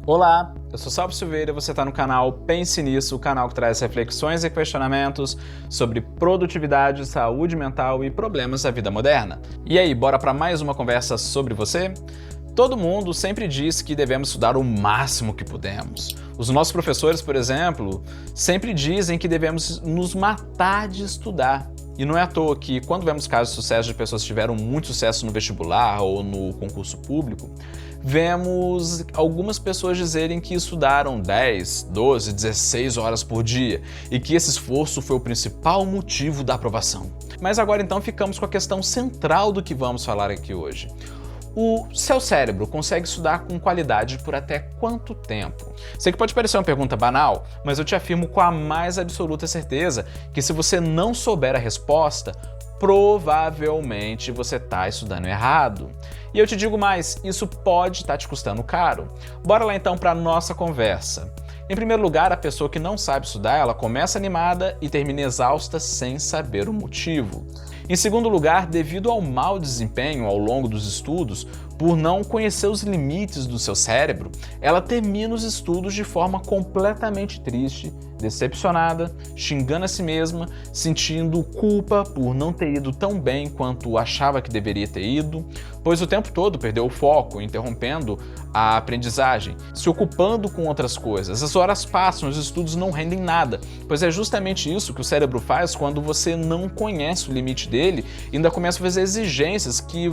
Olá, eu sou Salvo Silveira e você está no canal Pense Nisso, o canal que traz reflexões e questionamentos sobre produtividade, saúde mental e problemas da vida moderna. E aí, bora para mais uma conversa sobre você? Todo mundo sempre diz que devemos estudar o máximo que pudermos. Os nossos professores, por exemplo, sempre dizem que devemos nos matar de estudar. E não é à toa que, quando vemos casos de sucesso de pessoas que tiveram muito sucesso no vestibular ou no concurso público, vemos algumas pessoas dizerem que estudaram 10, 12, 16 horas por dia e que esse esforço foi o principal motivo da aprovação. Mas agora então ficamos com a questão central do que vamos falar aqui hoje. O seu cérebro consegue estudar com qualidade por até quanto tempo? Sei que pode parecer uma pergunta banal, mas eu te afirmo com a mais absoluta certeza que se você não souber a resposta, provavelmente você está estudando errado. E eu te digo mais, isso pode estar te custando caro. Bora lá então para a nossa conversa. Em primeiro lugar, a pessoa que não sabe estudar, ela começa animada e termina exausta sem saber o motivo. Em segundo lugar, devido ao mau desempenho ao longo dos estudos, por não conhecer os limites do seu cérebro, ela termina os estudos de forma completamente triste, decepcionada, xingando a si mesma, sentindo culpa por não ter ido tão bem quanto achava que deveria ter ido, pois o tempo todo perdeu o foco, interrompendo a aprendizagem, se ocupando com outras coisas. As horas passam, os estudos não rendem nada, pois é justamente isso que o cérebro faz quando você não conhece o limite dele e ainda começa a fazer exigências que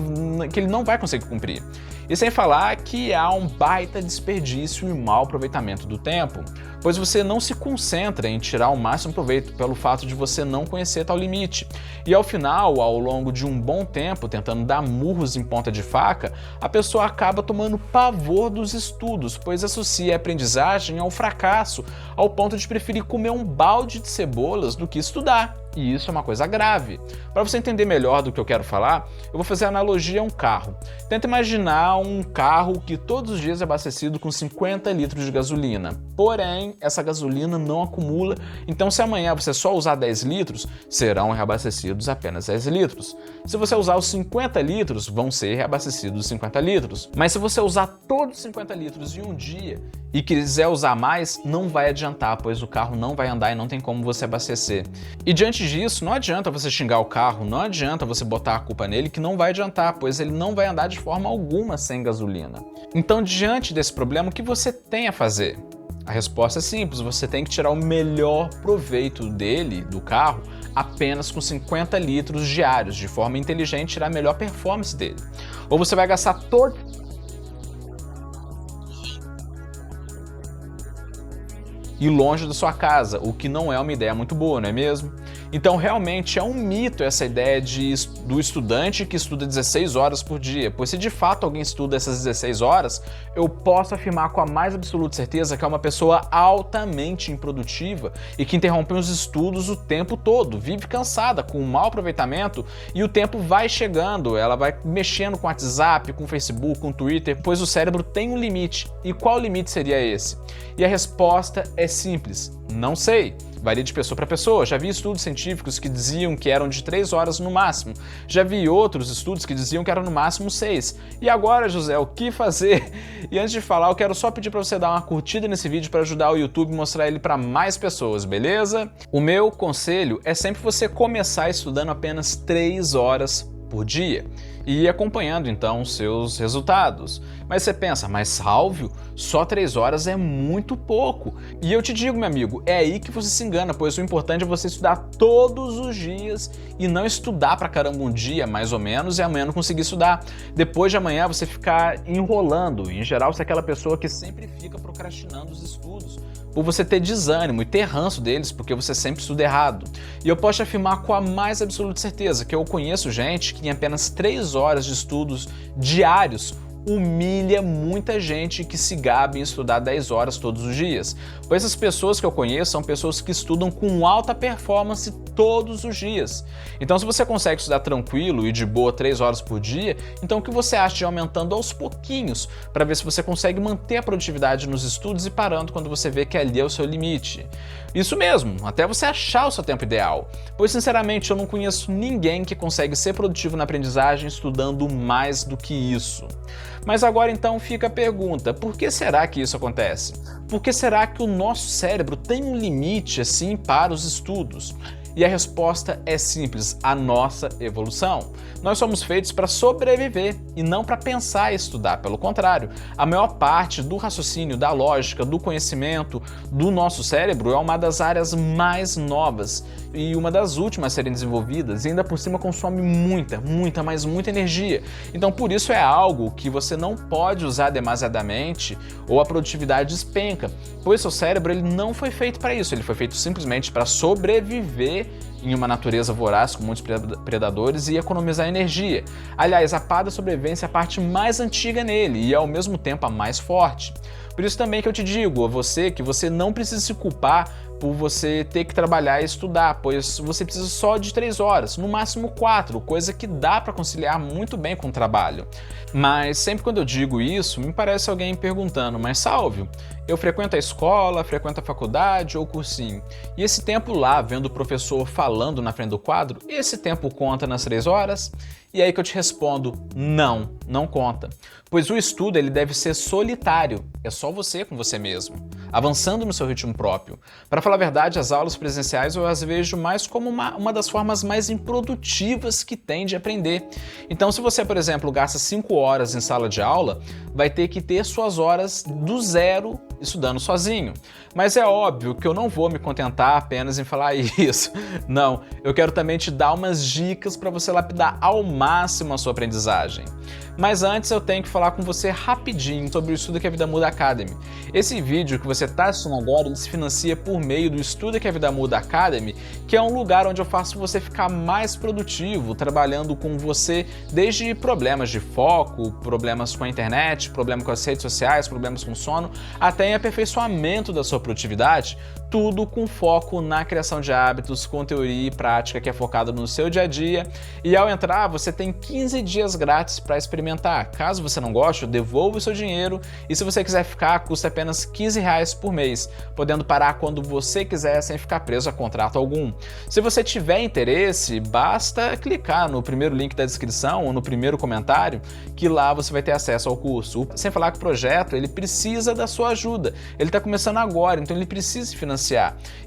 ele não vai conseguir cumprir. E sem falar que há um baita desperdício e mau aproveitamento do tempo, pois você não se concentra em tirar o máximo proveito pelo fato de você não conhecer tal limite. E ao final, ao longo de um bom tempo, tentando dar murros em ponta de faca, a pessoa acaba tomando pavor dos estudos, pois associa a aprendizagem ao fracasso, ao ponto de preferir comer um balde de cebolas do que estudar. E isso é uma coisa grave. Para você entender melhor do que eu quero falar, eu vou fazer a analogia a um carro. Tenta imaginar um carro que todos os dias é abastecido com 50 litros de gasolina. Porém, essa gasolina não acumula, então se amanhã você só usar 10 litros, serão reabastecidos apenas 10 litros. Se você usar os 50 litros, vão ser reabastecidos 50 litros. Mas se você usar todos os 50 litros em um dia e quiser usar mais, não vai adiantar, pois o carro não vai andar e não tem como você abastecer. E diante disso, não adianta você xingar o carro, não adianta você botar a culpa nele, que não vai adiantar, pois ele não vai andar de forma alguma sem gasolina. Então, diante desse problema, o que você tem a fazer? A resposta é simples, você tem que tirar o melhor proveito dele, do carro, apenas com 50 litros diários, de forma inteligente, tirar a melhor performance dele. Ou você vai gastar todo e longe da sua casa, o que não é uma ideia muito boa, não é mesmo? Então, realmente é um mito essa ideia do estudante que estuda 16 horas por dia, pois se de fato alguém estuda essas 16 horas, eu posso afirmar com a mais absoluta certeza que é uma pessoa altamente improdutiva e que interrompe os estudos o tempo todo, vive cansada, com um mau aproveitamento e o tempo vai chegando, ela vai mexendo com o WhatsApp, com o Facebook, com o Twitter, pois o cérebro tem um limite. E qual limite seria esse? E a resposta é simples, não sei. Varia de pessoa para pessoa. Já vi estudos científicos que diziam que eram de 3 horas no máximo. Já vi outros estudos que diziam que eram no máximo 6. E agora, José, o que fazer? E antes de falar, eu quero só pedir para você dar uma curtida nesse vídeo para ajudar o YouTube a mostrar ele para mais pessoas, beleza? O meu conselho é sempre você começar estudando apenas 3 horas por dia e ir acompanhando então os seus resultados. Mas você pensa, mas Salvio, só 3 horas é muito pouco. E eu te digo, meu amigo, é aí que você se engana, pois o importante é você estudar todos os dias e não estudar pra caramba um dia, mais ou menos, e amanhã não conseguir estudar. Depois de amanhã você ficar enrolando. Em geral, você é aquela pessoa que sempre fica procrastinando os estudos, por você ter desânimo e ter ranço deles, porque você sempre estuda errado. E eu posso te afirmar com a mais absoluta certeza que eu conheço gente que em apenas 3 horas de estudos diários humilha muita gente que se gaba em estudar 10 horas todos os dias. Pois essas pessoas que eu conheço são pessoas que estudam com alta performance todos os dias. Então, se você consegue estudar tranquilo e de boa 3 horas por dia, então o que você acha de ir aumentando aos pouquinhos para ver se você consegue manter a produtividade nos estudos e parando quando você vê que ali é o seu limite? Isso mesmo, até você achar o seu tempo ideal. Pois, sinceramente, eu não conheço ninguém que consegue ser produtivo na aprendizagem estudando mais do que isso. Mas agora então fica a pergunta, por que será que isso acontece? Por que será que o nosso cérebro tem um limite assim para os estudos? E a resposta é simples, a nossa evolução. Nós somos feitos para sobreviver e não para pensar e estudar, pelo contrário. A maior parte do raciocínio, da lógica, do conhecimento do nosso cérebro é uma das áreas mais novas e uma das últimas a serem desenvolvidas e ainda por cima consome muita energia. Então por isso é algo que você não pode usar demasiadamente ou a produtividade despenca, pois seu cérebro ele não foi feito para isso, ele foi feito simplesmente para sobreviver em uma natureza voraz com muitos predadores e economizar energia. Aliás, a pá da sobrevivência é a parte mais antiga nele e ao mesmo tempo a mais forte. Por isso também que eu te digo a você que você não precisa se culpar por você ter que trabalhar e estudar, pois você precisa só de 3 horas, no máximo 4, coisa que dá para conciliar muito bem com o trabalho. Mas sempre quando eu digo isso, me parece alguém perguntando, mas Salvio, eu frequento a escola, frequento a faculdade ou cursinho, e esse tempo lá, vendo o professor falando na frente do quadro, esse tempo conta nas 3 horas? E aí que eu te respondo, não conta. Pois o estudo ele deve ser solitário, é só você com você mesmo, avançando no seu ritmo próprio. Para falar a verdade, as aulas presenciais eu as vejo mais como uma das formas mais improdutivas que tem de aprender. Então se você, por exemplo, gasta 5 horas em sala de aula, vai ter que ter suas horas do zero estudando sozinho. Mas é óbvio que eu não vou me contentar apenas em falar isso. Não, eu quero também te dar umas dicas para você lapidar ao máximo a sua aprendizagem. Mas antes eu tenho que falar com você rapidinho sobre o Estuda que a Vida Muda Academy. Esse vídeo que você está assistindo agora, ele se financia por meio do Estuda que a Vida Muda Academy, que é um lugar onde eu faço você ficar mais produtivo, trabalhando com você desde problemas de foco, problemas com a internet, problemas com as redes sociais, problemas com sono, até em aperfeiçoamento da sua produtividade, tudo com foco na criação de hábitos, com teoria e prática que é focada no seu dia a dia. E ao entrar, você tem 15 dias grátis para experimentar. Caso você não goste, eu devolvo o seu dinheiro e se você quiser ficar, custa apenas R$15 por mês, podendo parar quando você quiser sem ficar preso a contrato algum. Se você tiver interesse, basta clicar no primeiro link da descrição ou no primeiro comentário, que lá você vai ter acesso ao curso. Sem falar que o projeto ele precisa da sua ajuda. Ele está começando agora, então ele precisa se financiar.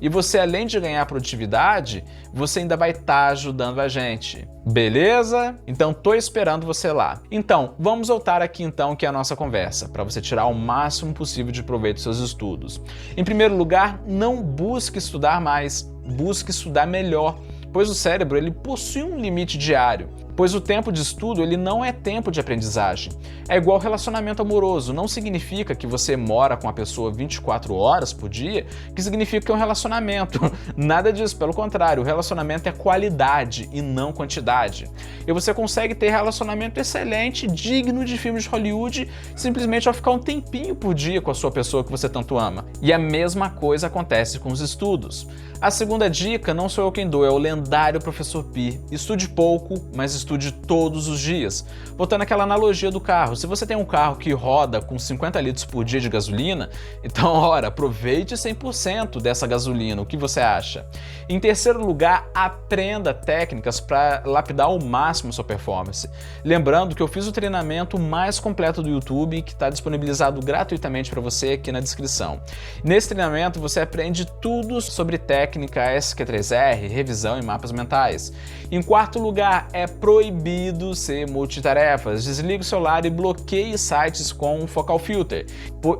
E você, além de ganhar produtividade, você ainda vai estar ajudando a gente. Beleza? Então tô esperando você lá. Então, vamos voltar aqui então que é a nossa conversa, para você tirar o máximo possível de proveito dos seus estudos. Em primeiro lugar, não busque estudar mais, busque estudar melhor, pois o cérebro ele possui um limite diário. Pois o tempo de estudo ele não é tempo de aprendizagem. É igual relacionamento amoroso, não significa que você mora com a pessoa 24 horas por dia, que significa que é um relacionamento. Nada disso, pelo contrário, o relacionamento é qualidade e não quantidade. E você consegue ter relacionamento excelente, digno de filmes de Hollywood, simplesmente ao ficar um tempinho por dia com a sua pessoa que você tanto ama. E a mesma coisa acontece com os estudos. A segunda dica não sou eu quem dou, é o lendário Professor Pi. Estude pouco, mas estude todos os dias. Voltando àquela analogia do carro, se você tem um carro que roda com 50 litros por dia de gasolina, então, ora, aproveite 100% dessa gasolina, o que você acha? Em terceiro lugar, aprenda técnicas para lapidar ao máximo sua performance. Lembrando que eu fiz o treinamento mais completo do YouTube, que está disponibilizado gratuitamente para você aqui na descrição. Nesse treinamento você aprende tudo sobre técnica SQ3R, revisão e mapas mentais. Em quarto lugar, é proibido ser multitarefas. Desligue o celular e bloqueie sites com um focal filter.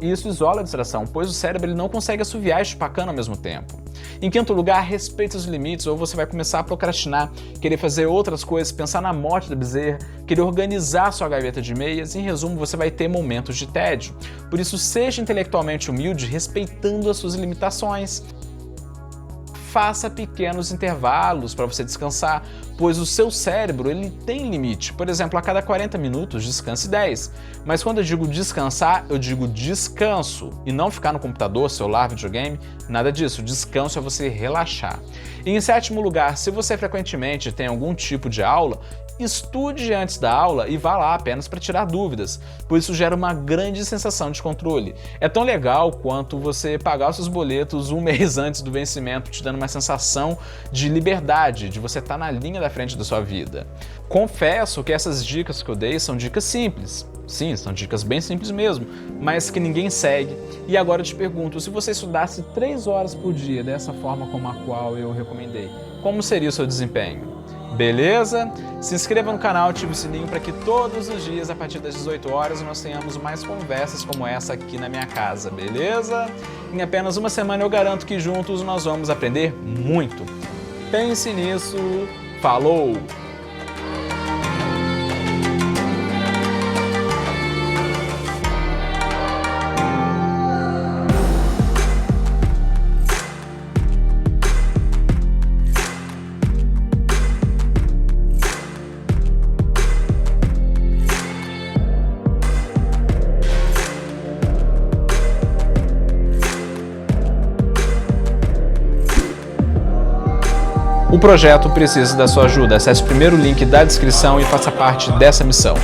Isso isola a distração, pois o cérebro ele não consegue assoviar e chupar cana ao mesmo tempo. Em quinto lugar, respeite os limites ou você vai começar a procrastinar, querer fazer outras coisas, pensar na morte da bezerra, querer organizar sua gaveta de e-mails. Em resumo, você vai ter momentos de tédio. Por isso, seja intelectualmente humilde, respeitando as suas limitações. Faça pequenos intervalos para você descansar, pois o seu cérebro ele tem limite. Por exemplo, a cada 40 minutos descanse 10. Mas quando eu digo descansar, eu digo descanso e não ficar no computador, celular, videogame, nada disso. Descanso é você relaxar. E em sétimo lugar, se você frequentemente tem algum tipo de aula, estude antes da aula e vá lá apenas para tirar dúvidas, pois isso gera uma grande sensação de controle. É tão legal quanto você pagar os seus boletos um mês antes do vencimento, te dando uma sensação de liberdade, de você estar na linha da frente da sua vida. Confesso que essas dicas que eu dei são dicas simples. Sim, são dicas bem simples mesmo, mas que ninguém segue. E agora eu te pergunto, se você estudasse 3 horas por dia dessa forma como a qual eu recomendei, como seria o seu desempenho? Beleza? Se inscreva no canal, ative o sininho para que todos os dias, a partir das 18 horas, nós tenhamos mais conversas como essa aqui na minha casa, beleza? Em apenas uma semana eu garanto que juntos nós vamos aprender muito. Pense nisso. Falou! O projeto precisa da sua ajuda. Acesse o primeiro link da descrição e faça parte dessa missão.